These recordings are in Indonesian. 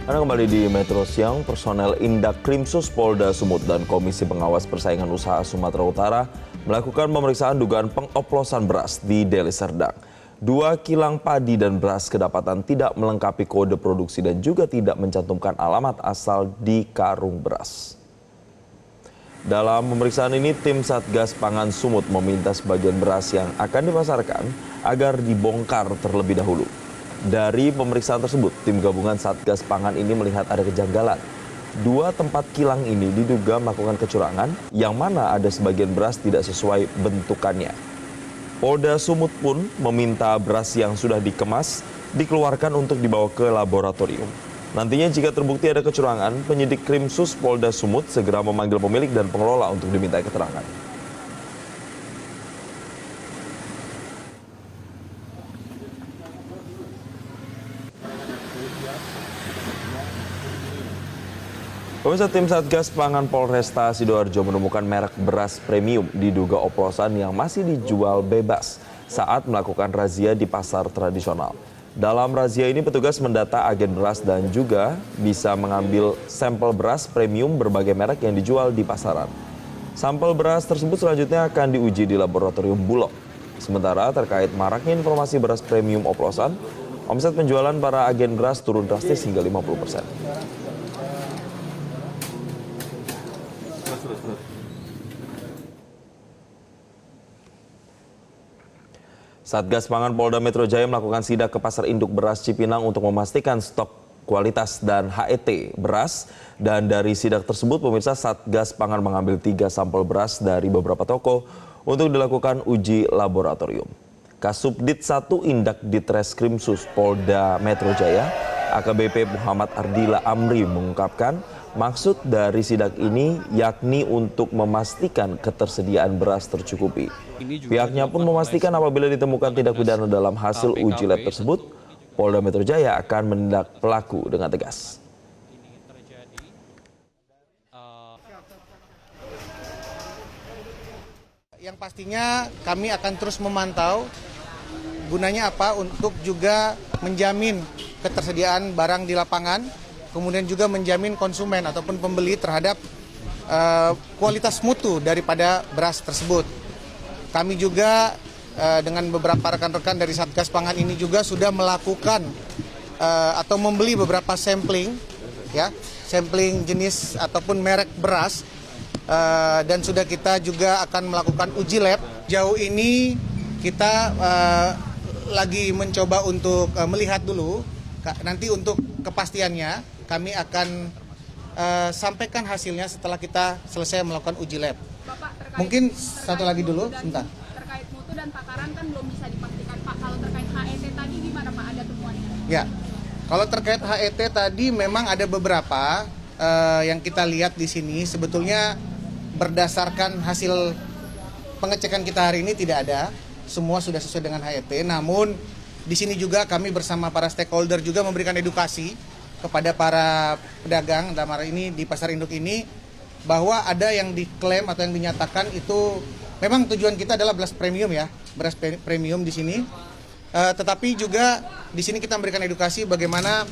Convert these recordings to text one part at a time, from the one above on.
Anda kembali di Metro Siang, personel Indak Krimsus Polda Sumut dan Komisi Pengawas Persaingan Usaha Sumatera Utara melakukan pemeriksaan dugaan pengoplosan beras di Deli Serdang. 2 kilang padi dan beras kedapatan tidak melengkapi kode produksi dan juga tidak mencantumkan alamat asal di karung beras. Dalam pemeriksaan ini, tim Satgas Pangan Sumut meminta sebagian beras yang akan dipasarkan agar dibongkar terlebih dahulu. Dari pemeriksaan tersebut, tim gabungan Satgas Pangan ini melihat ada kejanggalan. 2 tempat kilang ini diduga melakukan kecurangan, yang mana ada sebagian beras tidak sesuai bentukannya. Polda Sumut pun meminta beras yang sudah dikemas dikeluarkan untuk dibawa ke laboratorium. Nantinya jika terbukti ada kecurangan, penyidik Krimsus Polda Sumut segera memanggil pemilik dan pengelola untuk diminta keterangan. Pemirsa, tim Satgas Pangan Polresta Sidoarjo menemukan merek beras premium diduga oplosan yang masih dijual bebas saat melakukan razia di pasar tradisional. Dalam razia ini petugas mendata agen beras dan juga bisa mengambil sampel beras premium berbagai merek yang dijual di pasaran. Sampel beras tersebut selanjutnya akan diuji di laboratorium Bulog. Sementara terkait maraknya informasi beras premium oplosan, omset penjualan para agen beras turun drastis hingga 50%. Satgas Pangan Polda Metro Jaya melakukan sidak ke pasar induk beras Cipinang untuk memastikan stok kualitas dan HET beras. Dan dari sidak tersebut, pemirsa, Satgas Pangan mengambil 3 sampel beras dari beberapa toko untuk dilakukan uji laboratorium. Kasubdit 1 Indak Ditreskrimsus Polda Metro Jaya, AKBP Muhammad Ardila Amri mengungkapkan maksud dari sidak ini yakni untuk memastikan ketersediaan beras tercukupi. Pihaknya pun memastikan apabila ditemukan tindak pidana dalam hasil uji lab tersebut, Polda Metro Jaya akan menindak pelaku dengan tegas. Yang pastinya kami akan terus memantau gunanya apa untuk juga menjamin ketersediaan barang di lapangan, kemudian juga menjamin konsumen ataupun pembeli terhadap kualitas mutu daripada beras tersebut. Kami juga dengan beberapa rekan-rekan dari Satgas Pangan ini juga sudah melakukan atau membeli beberapa sampling, ya, sampling jenis ataupun merek beras, dan sudah kita juga akan melakukan uji lab. Jauh ini kita lagi mencoba untuk melihat dulu, nanti untuk kepastiannya kami akan sampaikan hasilnya setelah kita selesai melakukan uji lab. Bapak, mungkin satu lagi dulu, sebentar. Terkait mutu dan takaran kan belum bisa dipastikan, Pak. Kalau terkait HET tadi gimana, Pak? Ada temuannya? Ya, kalau terkait HET tadi memang ada beberapa yang kita lihat di sini. Sebetulnya berdasarkan hasil pengecekan kita hari ini tidak ada. Semua sudah sesuai dengan HET. Namun di sini juga kami bersama para stakeholder juga memberikan edukasi kepada para pedagang dalam hal ini di pasar induk ini, bahwa ada yang diklaim atau yang dinyatakan itu memang tujuan kita adalah beras premium, ya, beras premium di sini. Tetapi juga di sini kita memberikan edukasi bagaimana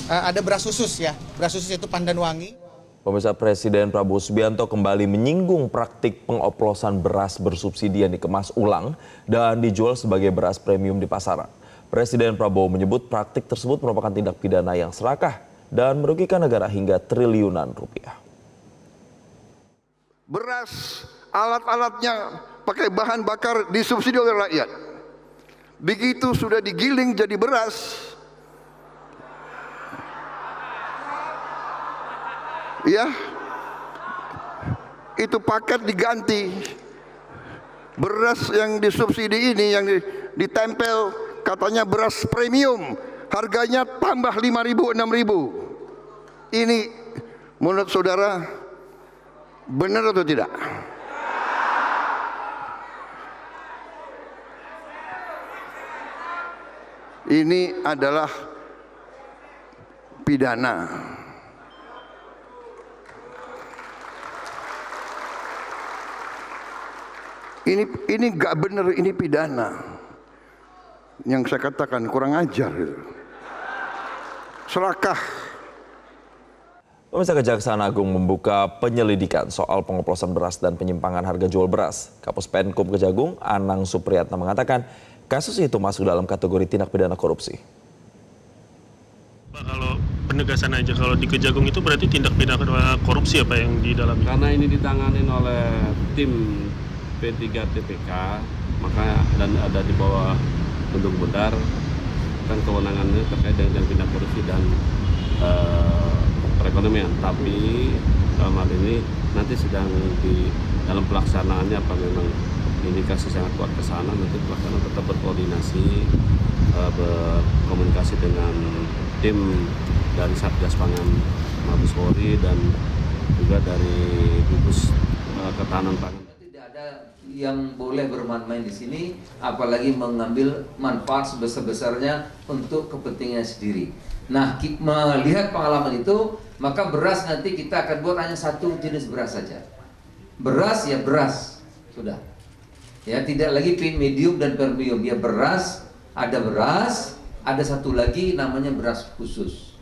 ada beras khusus, ya, beras khusus itu Pandan Wangi. Pemirsa, Presiden Prabowo Subianto kembali menyinggung praktik pengoplosan beras bersubsidi yang dikemas ulang dan dijual sebagai beras premium di pasaran. Presiden Prabowo menyebut praktik tersebut merupakan tindak pidana yang serakah dan merugikan negara hingga triliunan rupiah. Beras, alat-alatnya pakai bahan bakar disubsidi oleh rakyat. Begitu sudah digiling jadi beras, ya, itu paket diganti. Beras yang disubsidi ini yang ditempel katanya beras premium, harganya tambah 5.000, 6.000. Ini menurut saudara benar atau tidak? Ini adalah pidana. Ini nggak benar, ini pidana. Yang saya katakan kurang ajar, serakah. Pemirsa, Kejaksaan Agung membuka penyelidikan soal pengoplosan beras dan penyimpangan harga jual beras. Kapus Penkum Kejagung, Anang Supriyatna, mengatakan kasus itu masuk dalam kategori tindak pidana korupsi. Pak, kalau penegasan aja, kalau di Kejagung itu berarti tindak pidana korupsi apa yang di dalam? Karena ini ditangani oleh tim P3 TPK, maka dan ada di bawah Bendung Bedar, kan kewenangannya terkait dengan tindak korupsi dan perekonomian. Tapi dalam hal ini nanti sedang di dalam pelaksanaannya apa memang indikasi sangat kuat ke sana, nanti pelaksana tetap berkoordinasi, berkomunikasi dengan tim dari Satgas Pangan Mabes Polri dan juga dari gugus ketahanan pangan. Tidak ada yang boleh bermain-main di sini, apalagi mengambil manfaat sebesar-besarnya untuk kepentingan sendiri. Nah, melihat pengalaman itu, maka beras nanti kita akan buat hanya satu jenis beras saja. Beras ya beras, sudah. Ya, tidak lagi medium dan premium. Ya beras, ada satu lagi namanya beras khusus.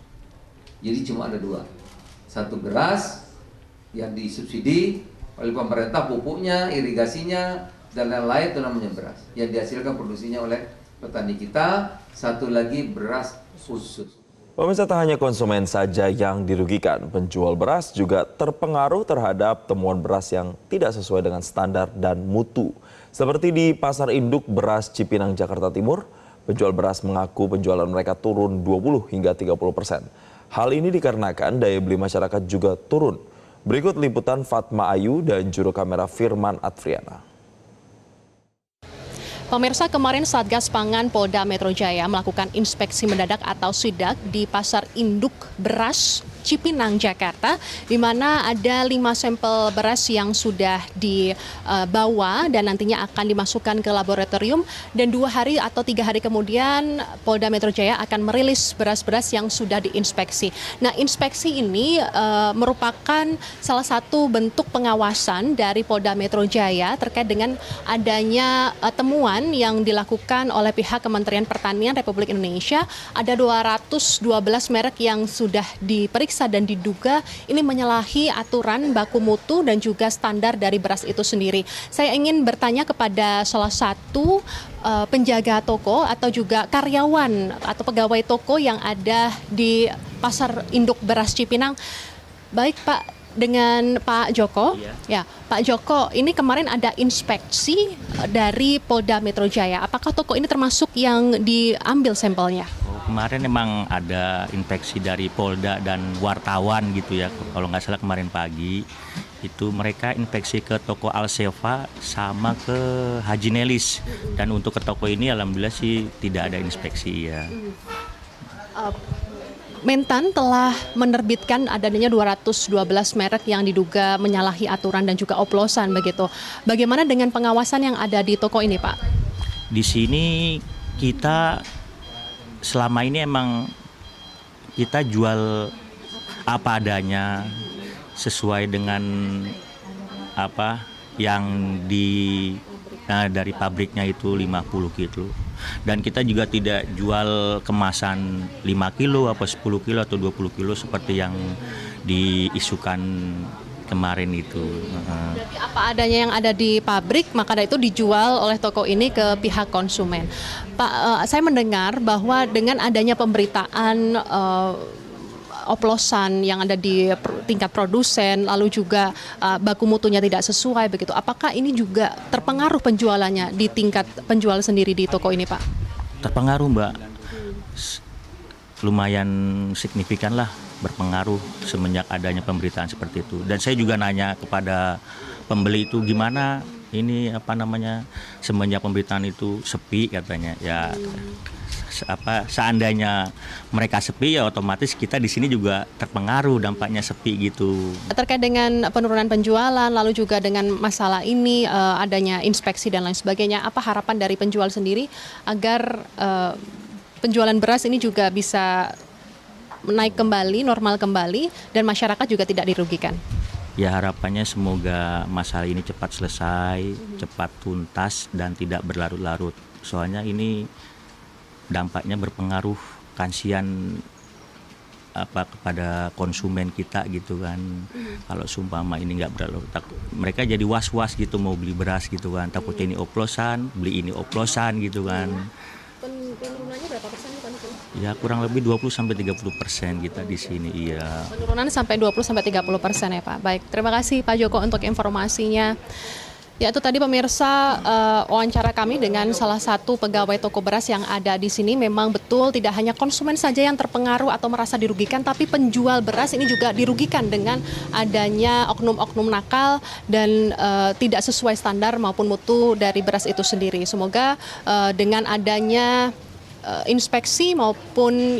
Jadi cuma ada dua. Satu beras yang disubsidi oleh pemerintah, pupuknya, irigasinya, dan lain-lain, itu namanya beras. Yang dihasilkan produksinya oleh petani kita. Satu lagi beras khusus. Pemirsa, tak hanya konsumen saja yang dirugikan, penjual beras juga terpengaruh terhadap temuan beras yang tidak sesuai dengan standar dan mutu. Seperti di Pasar Induk Beras Cipinang, Jakarta Timur, penjual beras mengaku penjualan mereka turun 20 hingga 30%. Hal ini dikarenakan daya beli masyarakat juga turun. Berikut liputan Fatma Ayu dan juru kamera Firman Adriana. Pemirsa, kemarin Satgas Pangan Polda Metro Jaya melakukan inspeksi mendadak atau sidak di Pasar Induk Beras Cipinang, Jakarta, di mana ada 5 sampel beras yang sudah dibawa dan nantinya akan dimasukkan ke laboratorium, dan 2 hari atau 3 hari kemudian Polda Metro Jaya akan merilis beras-beras yang sudah diinspeksi. Nah, inspeksi ini merupakan salah satu bentuk pengawasan dari Polda Metro Jaya terkait dengan adanya temuan yang dilakukan oleh pihak Kementerian Pertanian Republik Indonesia. Ada 212 merek yang sudah diperiksa dan diduga ini menyalahi aturan baku mutu dan juga standar dari beras itu sendiri. Saya ingin bertanya kepada salah satu penjaga toko atau juga karyawan atau pegawai toko yang ada di Pasar Induk Beras Cipinang. Baik, Pak, dengan Pak Joko. Ya, Pak Joko, ini kemarin ada inspeksi dari Polda Metro Jaya. Apakah toko ini termasuk yang diambil sampelnya? Kemarin memang ada inspeksi dari Polda dan wartawan gitu ya, kalau nggak salah kemarin pagi itu mereka inspeksi ke toko Alseva sama ke Haji Nelis, dan untuk ke toko ini alhamdulillah sih tidak ada inspeksi ya. Mentan telah menerbitkan adanya 212 merek yang diduga menyalahi aturan dan juga oplosan begitu. Bagaimana dengan pengawasan yang ada di toko ini, Pak? Di sini kita selama ini emang kita jual apa adanya sesuai dengan apa yang dari pabriknya itu 50 gitu. Dan kita juga tidak jual kemasan 5 kilo apa 10 kilo atau 20 kilo seperti yang diisukan kemarin itu. Berarti apa adanya yang ada di pabrik, maka itu dijual oleh toko ini ke pihak konsumen. Pak, saya mendengar bahwa dengan adanya pemberitaan oplosan yang ada di tingkat produsen, lalu juga baku mutunya tidak sesuai begitu. Apakah ini juga terpengaruh penjualannya di tingkat penjual sendiri di toko ini, Pak? Terpengaruh, Mbak. Lumayan signifikan lah, berpengaruh semenjak adanya pemberitaan seperti itu. Dan saya juga nanya kepada pembeli itu gimana ini semenjak pemberitaan itu sepi katanya. Ya seandainya mereka sepi ya otomatis kita di sini juga terpengaruh, dampaknya sepi gitu. Terkait dengan penurunan penjualan lalu juga dengan masalah ini adanya inspeksi dan lain sebagainya, apa harapan dari penjual sendiri agar penjualan beras ini juga bisa naik kembali, normal kembali, dan masyarakat juga tidak dirugikan? Ya harapannya semoga masalah ini cepat selesai, cepat tuntas dan tidak berlarut-larut. Soalnya ini dampaknya berpengaruh, kasihan kepada konsumen kita gitu kan. Kalau sumpama ini nggak berlalu, mereka jadi was-was gitu mau beli beras gitu kan, takutnya ini oplosan, beli ini oplosan gitu kan. Penurunannya berapa persen Pak? Ya kurang lebih 20-30% kita di sini, iya. Penurunan sampai 20-30% ya Pak. Baik, terima kasih Pak Joko untuk informasinya. Ya itu tadi pemirsa wawancara kami dengan salah satu pegawai toko beras yang ada di sini. Memang betul tidak hanya konsumen saja yang terpengaruh atau merasa dirugikan, tapi penjual beras ini juga dirugikan dengan adanya oknum-oknum nakal dan tidak sesuai standar maupun mutu dari beras itu sendiri. Semoga dengan adanya inspeksi maupun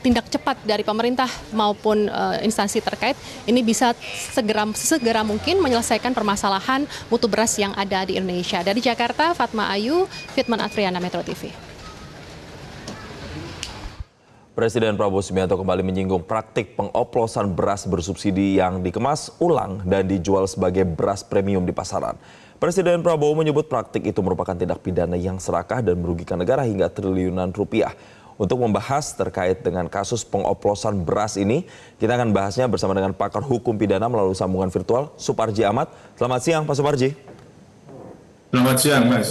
tindak cepat dari pemerintah maupun instansi terkait ini bisa segera mungkin menyelesaikan permasalahan mutu beras yang ada di Indonesia. Dari Jakarta, Fatma Ayu, Fitman Afriana, Metro TV. Presiden Prabowo Subianto kembali menyinggung praktik pengoplosan beras bersubsidi yang dikemas ulang dan dijual sebagai beras premium di pasaran. Presiden Prabowo menyebut praktik itu merupakan tindak pidana yang serakah dan merugikan negara hingga triliunan rupiah. Untuk membahas terkait dengan kasus pengoplosan beras ini, kita akan bahasnya bersama dengan pakar hukum pidana melalui sambungan virtual, Suparji Ahmad. Selamat siang, Pak Suparji. Selamat siang, Mas.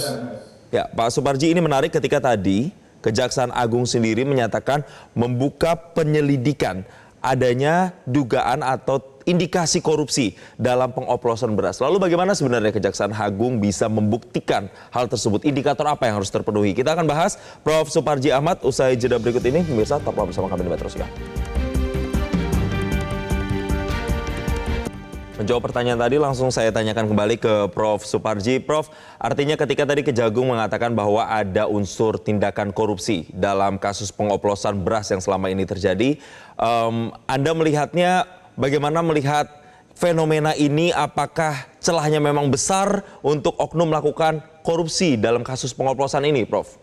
Ya, Pak Suparji, ini menarik ketika tadi Kejaksaan Agung sendiri menyatakan membuka penyelidikan adanya dugaan atau indikasi korupsi dalam pengoplosan beras. Lalu bagaimana sebenarnya Kejaksaan Agung bisa membuktikan hal tersebut? Indikator apa yang harus terpenuhi? Kita akan bahas Prof. Suparji Ahmad usai jeda berikut ini. Pemirsa, tetaplah bersama kami di Metro Sudah. Menjawab pertanyaan tadi langsung saya tanyakan kembali ke Prof. Suparji. Prof, artinya ketika tadi Kejagung mengatakan bahwa ada unsur tindakan korupsi dalam kasus pengoplosan beras yang selama ini terjadi, Anda melihatnya bagaimana melihat fenomena ini? Apakah celahnya memang besar untuk oknum melakukan korupsi dalam kasus pengoplosan ini, Prof?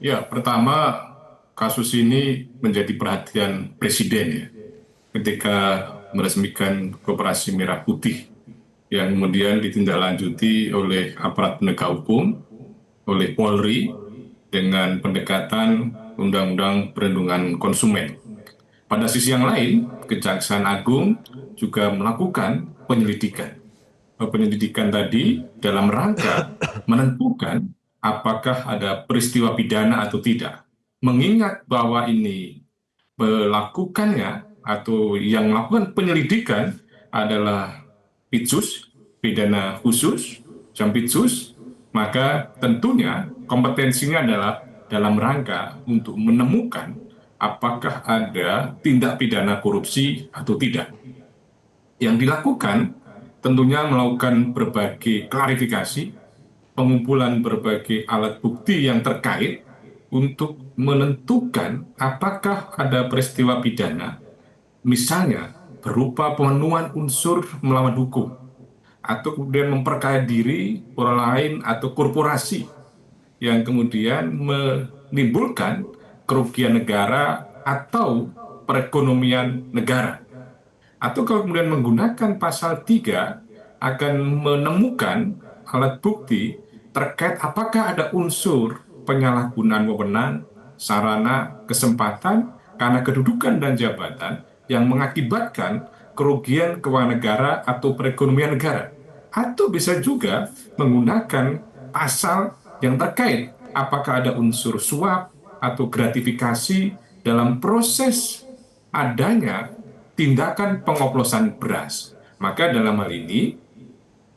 Ya, pertama kasus ini menjadi perhatian Presiden ya, ketika meresmikan Koperasi Merah Putih yang kemudian ditindaklanjuti oleh aparat penegak hukum, oleh Polri dengan pendekatan Undang-Undang Perlindungan Konsumen. Pada sisi yang lain, Kejaksaan Agung juga melakukan penyelidikan. Penyelidikan tadi dalam rangka menentukan apakah ada peristiwa pidana atau tidak. Mengingat bahwa ini melakukannya atau yang melakukan penyelidikan adalah Pitsus, pidana khusus, Jampitsus, maka tentunya kompetensinya adalah dalam rangka untuk menemukan apakah ada tindak pidana korupsi atau tidak. Yang dilakukan tentunya melakukan berbagai klarifikasi, pengumpulan berbagai alat bukti yang terkait untuk menentukan apakah ada peristiwa pidana, misalnya berupa pemenuhan unsur melawan hukum, atau kemudian memperkaya diri orang lain atau korporasi yang kemudian menimbulkan kerugian negara atau perekonomian negara. Atau kalau kemudian menggunakan pasal 3 akan menemukan alat bukti terkait apakah ada unsur penyalahgunaan wewenang, sarana, kesempatan karena kedudukan dan jabatan yang mengakibatkan kerugian keuangan negara atau perekonomian negara. Atau bisa juga menggunakan pasal yang terkait apakah ada unsur suap atau gratifikasi dalam proses adanya tindakan pengoplosan beras. Maka dalam hal ini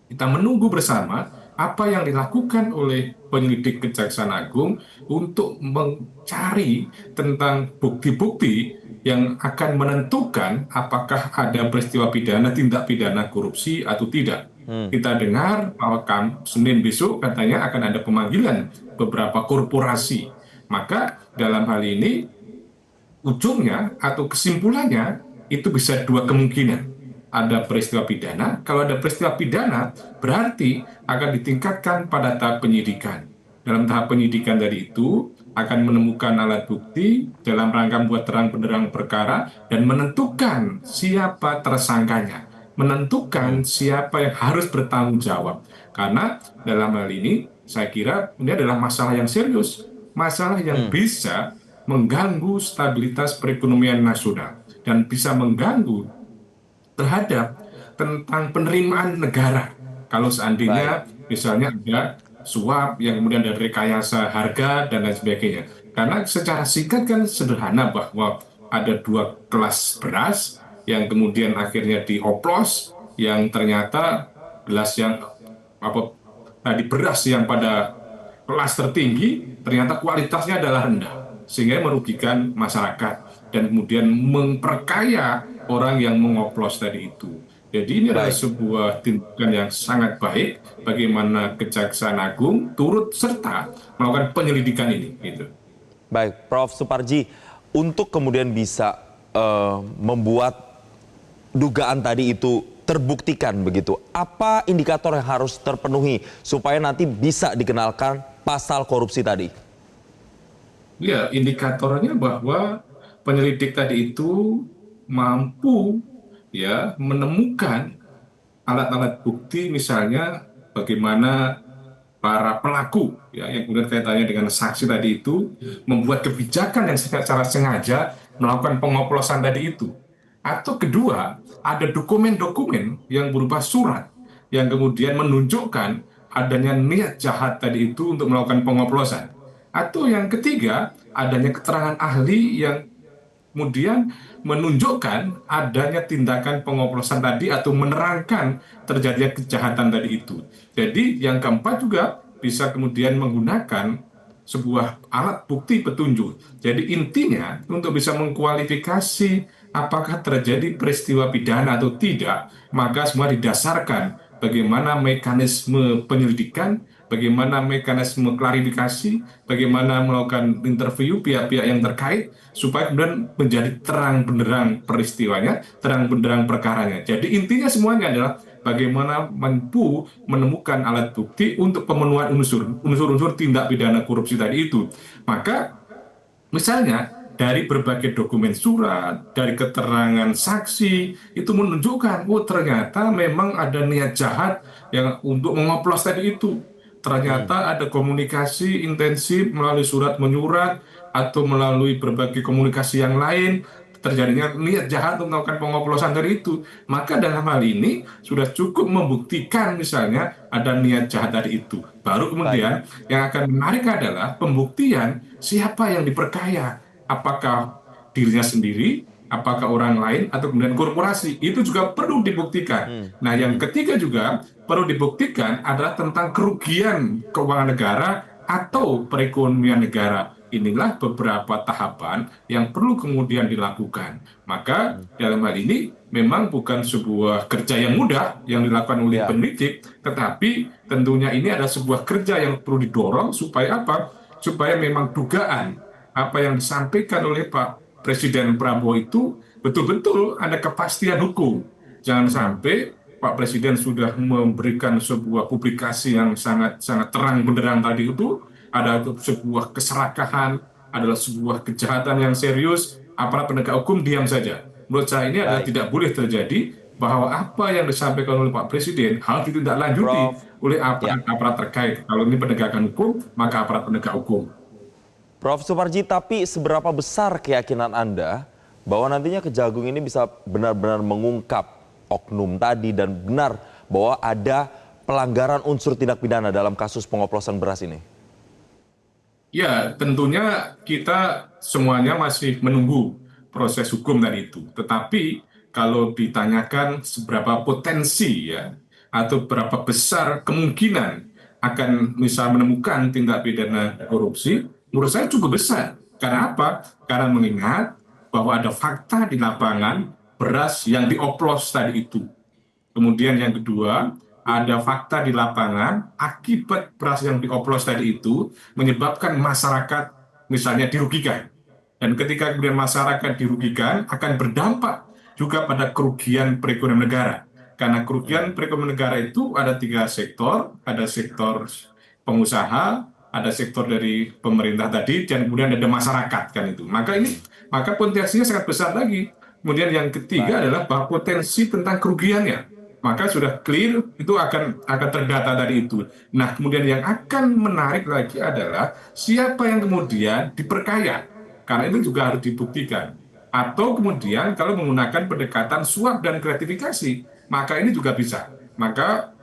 kita menunggu bersama apa yang dilakukan oleh penyelidik Kejaksaan Agung untuk mencari tentang bukti-bukti yang akan menentukan apakah ada peristiwa pidana, tindak pidana korupsi atau tidak. Kita dengar bahwa Senin besok katanya akan ada pemanggilan beberapa korporasi. Maka dalam hal ini ujungnya atau kesimpulannya itu bisa dua kemungkinan. Ada peristiwa pidana, kalau ada peristiwa pidana berarti akan ditingkatkan pada tahap penyidikan. Dalam tahap penyidikan dari itu akan menemukan alat bukti dalam rangka membuat terang benderang perkara dan menentukan siapa tersangkanya, menentukan siapa yang harus bertanggung jawab. Karena dalam hal ini saya kira ini adalah masalah yang serius, masalah yang bisa mengganggu stabilitas perekonomian nasional dan bisa mengganggu terhadap tentang penerimaan negara. Kalau seandainya misalnya ada suap yang kemudian ada rekayasa harga dan lain sebagainya. Karena secara singkat kan sederhana bahwa ada dua kelas beras yang kemudian akhirnya dioplos, yang ternyata gelas yang beras yang pada kelas tertinggi ternyata kualitasnya adalah rendah, sehingga merugikan masyarakat dan kemudian memperkaya orang yang mengoplos tadi itu. Jadi ini adalah sebuah tindakan yang sangat baik bagaimana Kejaksaan Agung turut serta melakukan penyelidikan ini. Gitu. Baik, Prof. Suparji, untuk kemudian bisa membuat dugaan tadi itu terbuktikan begitu, apa indikator yang harus terpenuhi supaya nanti bisa dikenalkan pasal korupsi tadi? Ya, indikatornya bahwa penyelidik tadi itu mampu ya menemukan alat-alat bukti, misalnya bagaimana para pelaku ya yang kemudian kaitannya dengan saksi tadi itu membuat kebijakan yang secara sengaja melakukan pengoplosan tadi itu. Atau kedua, ada dokumen-dokumen yang berupa surat yang kemudian menunjukkan adanya niat jahat tadi itu untuk melakukan pengoplosan. Atau yang ketiga, adanya keterangan ahli yang kemudian menunjukkan adanya tindakan pengoplosan tadi atau menerangkan terjadinya kejahatan tadi itu. Jadi yang keempat juga bisa kemudian menggunakan sebuah alat bukti petunjuk. Jadi intinya untuk bisa mengkualifikasi apakah terjadi peristiwa pidana atau tidak, maka semua didasarkan bagaimana mekanisme penyelidikan, bagaimana mekanisme klarifikasi, bagaimana melakukan interview pihak-pihak yang terkait, supaya kemudian menjadi terang benderang peristiwanya, terang benderang perkaranya. Jadi intinya semuanya adalah bagaimana mampu menemukan alat bukti untuk pemenuhan unsur-unsur tindak pidana korupsi tadi itu. Maka misalnya dari berbagai dokumen surat, dari keterangan saksi, itu menunjukkan, oh ternyata memang ada niat jahat yang untuk mengoplos tadi itu. Ternyata ada komunikasi intensif melalui surat menyurat atau melalui berbagai komunikasi yang lain, terjadinya niat jahat untuk melakukan pengoplosan dari itu. Maka dalam hal ini sudah cukup membuktikan misalnya ada niat jahat dari itu. Baru kemudian yang akan menarik adalah pembuktian siapa yang diperkaya. Apakah dirinya sendiri, apakah orang lain, atau kemudian korporasi. Itu juga perlu dibuktikan. Nah, yang ketiga juga perlu dibuktikan adalah tentang kerugian keuangan negara atau perekonomian negara. Inilah beberapa tahapan yang perlu kemudian dilakukan. Maka dalam hal ini memang bukan sebuah kerja yang mudah yang dilakukan oleh penyidik, tetapi tentunya ini adalah sebuah kerja yang perlu didorong supaya apa? Supaya memang dugaan apa yang disampaikan oleh Pak Presiden Prabowo itu betul-betul ada kepastian hukum. Jangan sampai Pak Presiden sudah memberikan sebuah publikasi yang sangat terang benderang tadi itu, ada sebuah keserakahan, adalah sebuah kejahatan yang serius, aparat penegak hukum diam saja. Menurut saya ini adalah tidak boleh terjadi, bahwa apa yang disampaikan oleh Pak Presiden harus ditindaklanjuti oleh aparat terkait. Kalau ini penegakan hukum, maka aparat penegak hukum. Prof. Suparji, tapi seberapa besar keyakinan Anda bahwa nantinya Kejagung ini bisa benar-benar mengungkap oknum tadi dan benar bahwa ada pelanggaran unsur tindak pidana dalam kasus pengoplosan beras ini? Ya, tentunya kita semuanya masih menunggu proses hukum tadi itu. Tetapi kalau ditanyakan seberapa potensi ya, atau berapa besar kemungkinan akan bisa menemukan tindak pidana korupsi, menurut saya cukup besar. Karena apa? Karena mengingat bahwa ada fakta di lapangan beras yang dioplos tadi itu. Kemudian yang kedua, ada fakta di lapangan akibat beras yang dioplos tadi itu menyebabkan masyarakat misalnya dirugikan. Dan ketika kemudian masyarakat dirugikan akan berdampak juga pada kerugian perekonomian negara. Karena kerugian perekonomian negara itu ada 3 sektor, ada sektor pengusaha, ada sektor dari pemerintah tadi, dan kemudian ada masyarakat kan itu. Maka potensinya sangat besar lagi. Kemudian yang ketiga adalah bahwa potensi tentang kerugiannya. Maka sudah clear itu akan terdata dari itu. Nah, kemudian yang akan menarik lagi adalah siapa yang kemudian diperkaya. karena itu juga harus dibuktikan. Atau kemudian kalau menggunakan pendekatan suap dan gratifikasi, maka ini juga bisa. Maka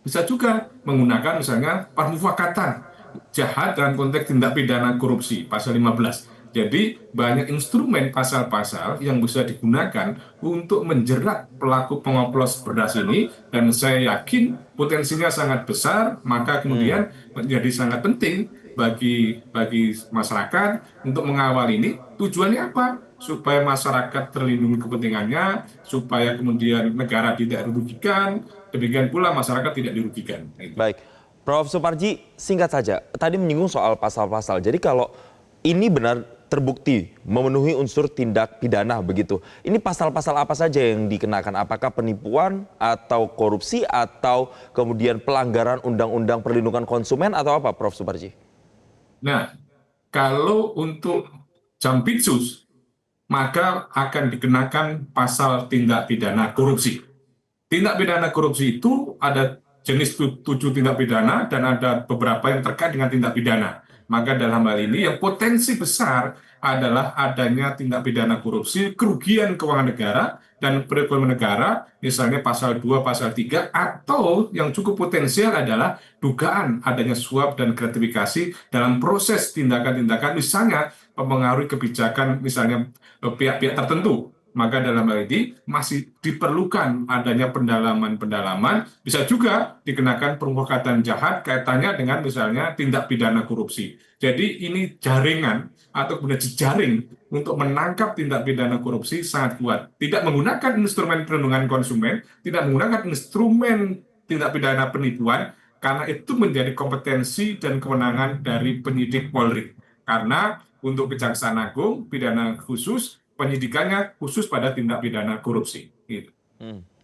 bisa juga menggunakan misalnya permufakatan jahat dalam konteks tindak pidana korupsi, pasal 15. Jadi banyak instrumen pasal-pasal yang bisa digunakan untuk menjerat pelaku pengoplos beras ini, dan saya yakin potensinya sangat besar, maka kemudian menjadi sangat penting bagi masyarakat untuk mengawal ini. Tujuannya apa? Supaya masyarakat terlindungi kepentingannya, supaya kemudian negara tidak dirugikan, demikian pula masyarakat tidak dirugikan. Baik, Prof. Suparji, singkat saja, tadi menyinggung soal pasal-pasal. Jadi kalau ini benar terbukti memenuhi unsur tindak pidana begitu, ini pasal-pasal apa saja yang dikenakan? Apakah penipuan atau korupsi atau kemudian pelanggaran undang-undang perlindungan konsumen atau apa, Prof. Suparji? Nah, kalau untuk Jampitsus, maka akan dikenakan pasal tindak pidana korupsi. Tindak pidana korupsi itu ada jenis 7 tindak pidana dan ada beberapa yang terkait dengan tindak pidana. Maka dalam hal ini yang potensi besar adalah adanya tindak pidana korupsi, kerugian keuangan negara dan perekonomian negara, misalnya pasal 2, pasal 3, atau yang cukup potensial adalah dugaan adanya suap dan gratifikasi dalam proses tindakan-tindakan, misalnya mempengaruhi kebijakan misalnya pihak-pihak tertentu. Maka dalam hal ini masih diperlukan adanya pendalaman-pendalaman, bisa juga dikenakan permufakatan jahat kaitannya dengan misalnya tindak pidana korupsi. Jadi ini jaringan atau kemudian jejaring untuk menangkap tindak pidana korupsi sangat kuat. Tidak menggunakan instrumen perlindungan konsumen, tidak menggunakan instrumen tindak pidana penipuan, karena itu menjadi kompetensi dan kewenangan dari penyidik Polri. Karena untuk Kejaksaan Agung, pidana khusus, penyidikannya khusus pada tindak pidana korupsi. Gitu.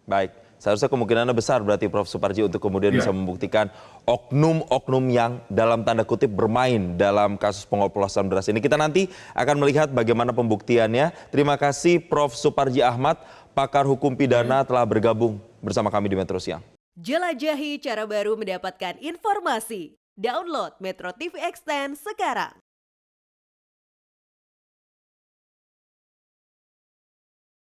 Baik, seharusnya kemungkinannya besar berarti Prof. Suparji untuk kemudian bisa membuktikan oknum-oknum yang dalam tanda kutip bermain dalam kasus pengoplosan beras ini. Kita nanti akan melihat bagaimana pembuktiannya. Terima kasih Prof. Suparji Ahmad, pakar hukum pidana telah bergabung bersama kami di Metro Siang. Jelajahi cara baru mendapatkan informasi. Download Metro TV Extend sekarang.